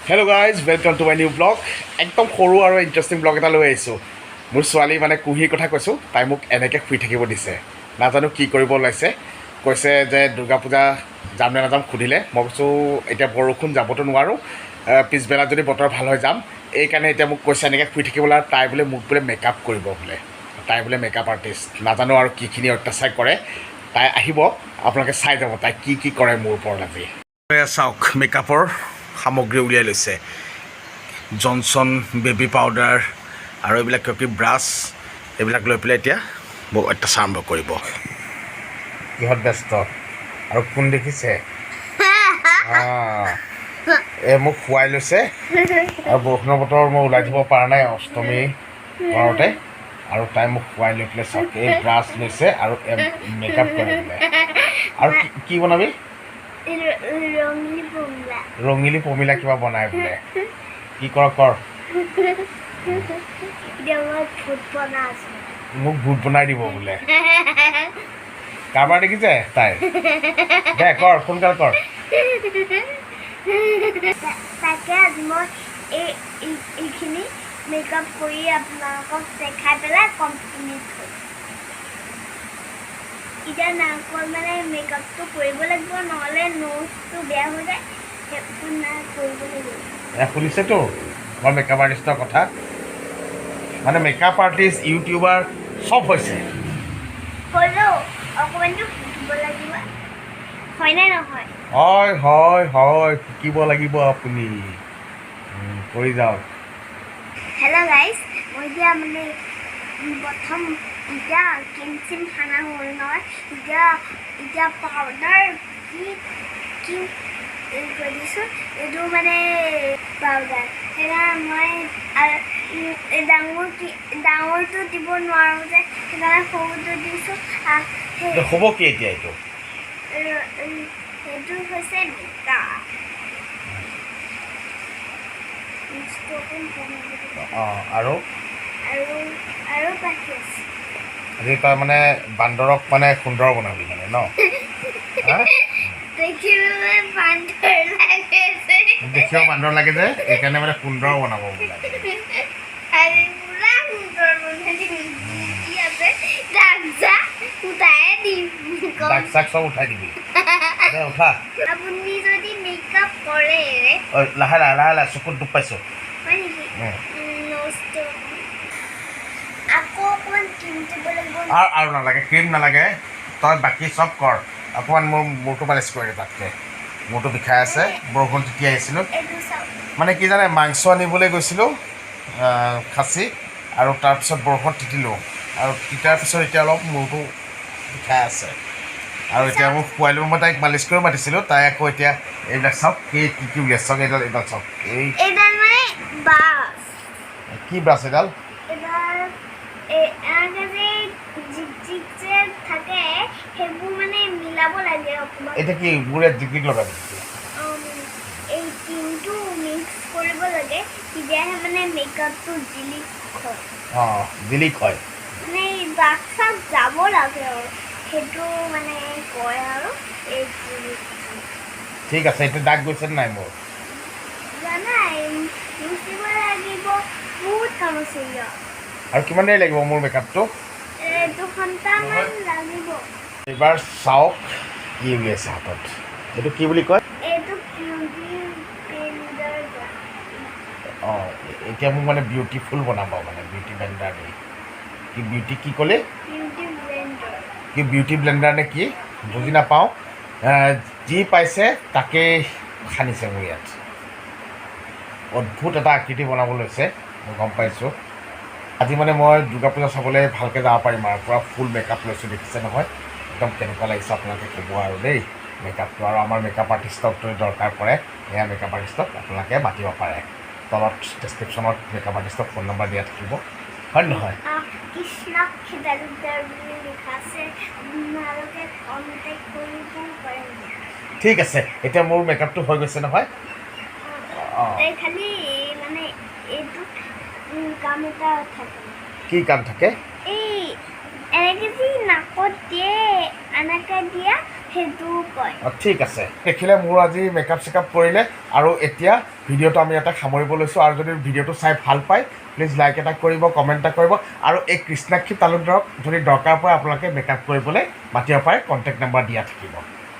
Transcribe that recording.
hello' guys welcome to my new blog একদম সৰু আৰু ইণ্টাৰেষ্টিং ব্লগ এটা লৈ আহিছোঁ মোৰ ছোৱালী মানে কুহিৰ কথা কৈছোঁ তাই মোক এনেকৈ শুই থাকিব দিছে নাজানো কি কৰিব ওলাইছে কৈছে যে দুৰ্গা পূজা যাম নে নাযাম সুধিলে মই কৈছোঁ এতিয়া বৰষুণ যাবতো নোৱাৰোঁ পিছবেলা যদি বতৰ ভাল হৈ যাম এইকাৰণে এতিয়া মোক কৈছে এনেকৈ শুই থাকিবলৈ আৰু তাই বোলে মোক বোলে মেকআপ কৰিব বোলে তাই বোলে মেকআপ আৰ্টিষ্ট নাজানো আৰু কিখিনি অত্যাচাৰ কৰে তাই আহিব আপোনালোকে চাই যাব তাই কি কি কৰে মোৰ ওপৰত আজি চাওক মেকআপৰ সামগ্ৰী উলিয়াই লৈছে জনচন বেবী পাউডাৰ আৰু এইবিলাক কি ব্ৰাছ এইবিলাক লৈ পেলাই এতিয়া মোক অত্যাচাৰ আৰম্ভ কৰিব কিহত ব্যস্ত আৰু কোন দেখিছে এই মোক খুৱাই লৈছে আৰু বৰষুণৰ বতৰ মই ওলাই দিব পৰা নাই অষ্টমী ঘৰতে আৰু তাই মোক খুৱাই লৈ পেলাই চাওক এই ব্ৰাছ লৈছে আৰু মেকআপ কৰি পেলাই আৰু কি বনাবি ৰঙিলী পমিলা কিবা বনাই বোলে কি কৰ মোক ভূত বনাই দিব বোলে কাৰোবাৰ দেখিছে তাই দে কৰ সোনকালে কৰ তাকে আজি মই এইখিনি মেকআপ কৰি আপোনালোকক দেখাই পেলাই কমপ্লিট হ'ল এতিয়া নাকৰ মানে মেকআপটো কৰিব লাগিব নহ'লে নোজটো বেয়া হৈ যায় সেইটো কৰিব লাগিব শুনিছেতো মই মেকআপ আৰ্টিষ্টৰ কথা মানে মেকআপ আৰ্টিষ্ট ইউটিউবাৰ চব হৈছে হ'লেও অকণমানটো শিকিব লাগিব হয়নে নহয় হয় হয় হয় শিকিব লাগিব আপুনি কৰি যাওক হেল্ল' গাইজ মই এতিয়া মানে প্ৰথম এতিয়া ক্ৰীম খানা হ'ল নহয় এতিয়া পাউডাৰ কি কৰি দিছোঁ এইটো মানে পাউডাৰ সেইকাৰণে মই ডাঙৰটো দিব নোৱাৰোঁ যে সেইকাৰণে সৰুটো দিছোঁ হ'ব কি এতিয়া এইটো সেইটো হৈছে মিকা আৰু বাকী আছে আজি তই মানে বান্দৰক মানে সুন্দৰ বনাবি মানে ন দেখিব বান্দৰ লাগে যে এইকাৰণে মানে সুন্দৰ বনাব বোলে দাগ চাগ চব উঠাই দিবি উঠা আপুনি যদি মেকআপ কৰে লাহে লাহে লাহে লাহে চকুত দুখ পাইছোঁ হয় নেকি আকৌ অকণমান ক্ৰীম দিব লাগিব আৰু নালাগে ক্ৰীম নালাগে তই বাকী চব কৰ অকণমান মোৰ মূৰটো মালিচ কৰি দে তাতকৈ মূৰটো বিষাই আছে বৰষুণ তেতিয়া আহিছিলোঁ মানে কি জানে মাংস আনিবলৈ গৈছিলোঁ খাচী আৰু তাৰপিছত বৰষুণ তিতিলোঁ আৰু তিতাৰ পিছত এতিয়া অলপ মূৰটো বিষাই আছে আৰু এতিয়া মোক খুৱাই লৈ মই তাইক মালিচ কৰি মাতিছিলোঁ তাই আকৌ এতিয়া এইবিলাক চাওক এই কি উলিয়াই চাওক এইডাল চাওক কি ব্ৰাছ এইডাল থাকে সেইবোৰ মানে মিলাব লাগে এতিয়া কি মোৰ ইয়াত জিকজিক লগাবি এই ক্ৰীমটো মিক্স কৰিব লাগে তেতিয়াহে মানে মেকআপটো জিলিক হয় জিলিক হয় মানে দাগ চাগ যাব লাগে আৰু সেইটো মানে কয় আৰু এই ঠিক আছে এতিয়া দাগ গৈছে নাই মোৰ জানাই মুচিব লাগিব বহুত কাম আছে আৰু কিমান দেৰি লাগিব মোৰ মেকআপটো 2 ঘণ্টামান লাগিব এইবাৰ চাওক কি উলিয়াইছে হাতত এইটো কি বুলি কয় এইটো বিউটি ব্লেণ্ডাৰ এতিয়া মোক মানে বিউটিফুল বনাব মানে বিউটি ব্লেণ্ডাৰ দি কি বিউটি কি ক'লে কি বিউটি ব্লেণ্ডাৰ নে কি বুজি নাপাওঁ যি পাইছে তাকেই সানিছে মোৰ ইয়াত অদ্ভুত এটা আকৃতি বনাব লৈছে মই গম পাইছোঁ আজি মানে মই দুৰ্গা পূজা চাবলৈ ভালকৈ যাব পাৰিম আৰু পূৰা ফুল মেকআপ লৈছোঁ দেখিছে নহয় একদম কেনেকুৱা লাগিছে আপোনালোকে ক'ব আৰু দেই মেকআপটো আৰু আমাৰ মেকআপ আৰ্টিষ্টক দৰকাৰ পৰে সেয়া মেকআপ আৰ্টিষ্টক আপোনালোকে মাতিব পাৰে তলত ডেছক্ৰিপশ্যনত মেকআপ আৰ্টিষ্টক ফোন নম্বৰ দিয়া থাকিব হয় নহয় ঠিক আছে এতিয়া মোৰ মেকআপটো হৈ গৈছে নহয় খালি মানে এইটো কাম এটা থাকে কি কাম থাকে এই এনেকৈ যে নাকত দিয়ে এনেকৈ দিয়া সেইটো কয় ঠিক আছে দেখিলে মোৰ আজি মেকআপ চেকআপ কৰিলে আৰু এতিয়া ভিডিঅ'টো আমি এটা সামৰিব লৈছোঁ আৰু যদি ভিডিঅ'টো চাই ভাল পায় প্লিজ লাইক এটা কৰিব কমেণ্ট এটা কৰিব আৰু এই কৃষ্ণাক্ষী তালুকদাৰক যদি দৰকাৰ পৰে আপোনালোকে মেকআপ কৰিবলৈ মাতিব পাৰে কণ্টেক্ট নাম্বাৰ দিয়া থাকিব